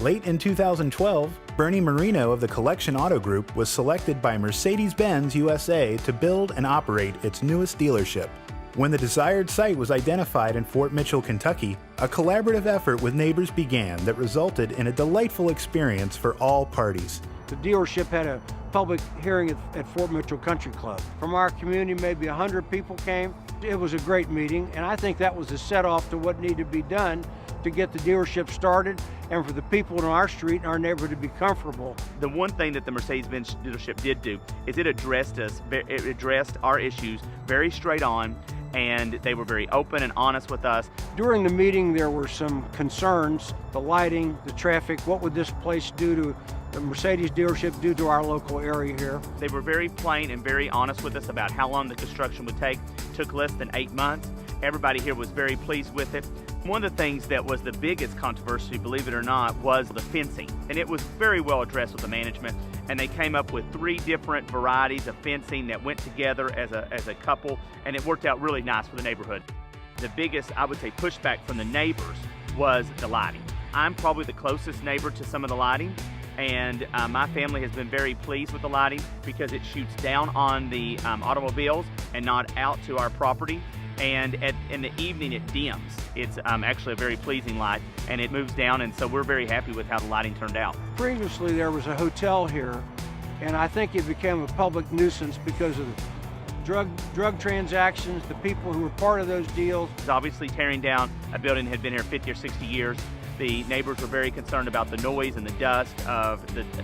Late in 2012, Bernie Moreno of the Collection Auto Group was selected by Mercedes-Benz USA to build and operate its newest dealership. When the desired site was identified in Fort Mitchell, Kentucky, a collaborative effort with neighbors began that resulted in a delightful experience for all parties. The dealership had a public hearing at Fort Mitchell Country Club. From our community, maybe 100 people came. It was a great meeting, and I think that was a set-off to what needed to be done to get the dealership started and for the people in our street and our neighborhood to be comfortable. The one thing that the Mercedes-Benz dealership did do is it addressed our issues very straight on, and they were very open and honest with us. During the meeting, there were some concerns, the lighting, the traffic, what would this place do to the Mercedes dealership do to our local area here. They were very plain and very honest with us about how long the construction would take. It took less than 8 months. Everybody here was very pleased with it. One of the things that was the biggest controversy, believe it or not, was the fencing. And it was very well addressed with the management. And they came up with 3 different varieties of fencing that went together as a couple, and it worked out really nice for the neighborhood. The biggest, I would say, pushback from the neighbors was the lighting. I'm probably the closest neighbor to some of the lighting, and my family has been very pleased with the lighting because it shoots down on the automobiles and not out to our property. And in the evening it dims. It's actually a very pleasing light, and it moves down, and so we're very happy with how the lighting turned out. Previously there was a hotel here, and I think it became a public nuisance because of the drug transactions, the people who were part of those deals. Obviously tearing down a building that had been here 50 or 60 years, the neighbors were very concerned about the noise and the dust of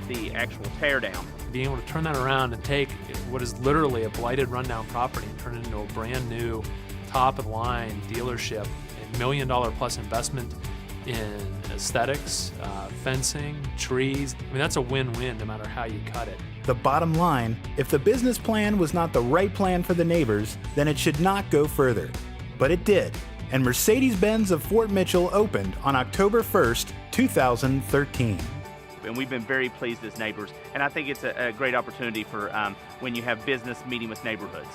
the actual tear down. Being able to turn that around and take what is literally a blighted rundown property and turn it into a brand new top-of-the-line dealership, a $1 million plus investment in aesthetics, fencing, trees. I mean, that's a win-win no matter how you cut it. The bottom line, if the business plan was not the right plan for the neighbors, then it should not go further. But it did, and Mercedes-Benz of Fort Mitchell opened on October 1st, 2013. And we've been very pleased as neighbors, and I think it's a great opportunity for when you have business meeting with neighborhoods.